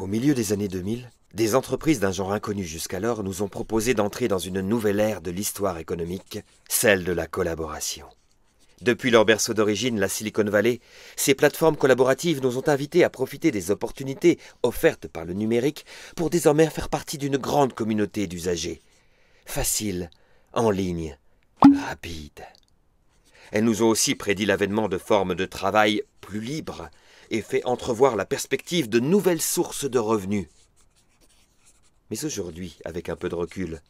Au milieu des années 2000, des entreprises d'un genre inconnu jusqu'alors nous ont proposé d'entrer dans une nouvelle ère de l'histoire économique, celle de la collaboration. Depuis leur berceau d'origine, la Silicon Valley, ces plateformes collaboratives nous ont invités à profiter des opportunités offertes par le numérique pour désormais faire partie d'une grande communauté d'usagers. Facile, en ligne, rapide. Elles nous ont aussi prédit l'avènement de formes de travail plus libres et fait entrevoir la perspective de nouvelles sources de revenus. Mais aujourd'hui, avec un peu de recul,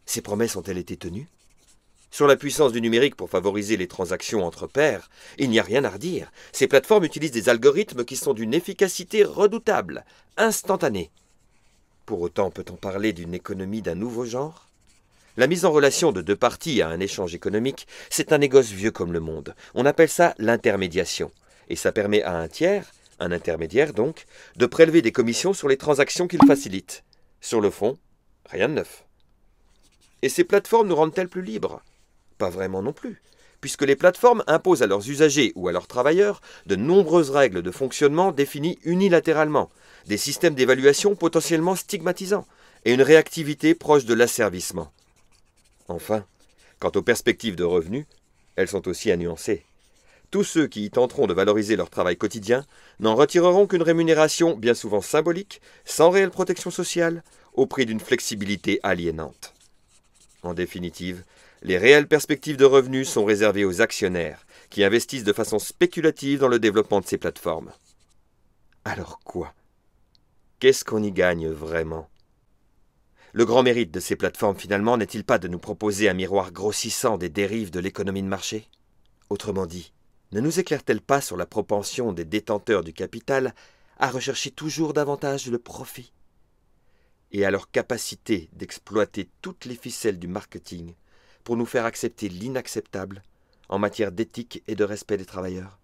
ces promesses ont-elles été tenues? Sur la puissance du numérique pour favoriser les transactions entre pairs, il n'y a rien à redire. Ces plateformes utilisent des algorithmes qui sont d'une efficacité redoutable, instantanée. Pour autant, peut-on parler d'une économie d'un nouveau genre? La mise en relation de deux parties à un échange économique, c'est un négoce vieux comme le monde. On appelle ça l'intermédiation. Et ça permet à un tiers, un intermédiaire donc, de prélever des commissions sur les transactions qu'il facilite. Sur le fond, rien de neuf. Et ces plateformes nous rendent-elles plus libres? Pas vraiment non plus, puisque les plateformes imposent à leurs usagers ou à leurs travailleurs de nombreuses règles de fonctionnement définies unilatéralement, des systèmes d'évaluation potentiellement stigmatisants et une réactivité proche de l'asservissement. Enfin, quant aux perspectives de revenus, elles sont aussi à nuancer. Tous ceux qui y tenteront de valoriser leur travail quotidien n'en retireront qu'une rémunération bien souvent symbolique, sans réelle protection sociale, au prix d'une flexibilité aliénante. En définitive, les réelles perspectives de revenus sont réservées aux actionnaires, qui investissent de façon spéculative dans le développement de ces plateformes. Alors quoi? Qu'est-ce qu'on y gagne vraiment? Le grand mérite de ces plateformes, finalement, n'est-il pas de nous proposer un miroir grossissant des dérives de l'économie de marché? Autrement dit, ne nous éclaire-t-elle pas sur la propension des détenteurs du capital à rechercher toujours davantage le profit? Et à leur capacité d'exploiter toutes les ficelles du marketing pour nous faire accepter l'inacceptable en matière d'éthique et de respect des travailleurs?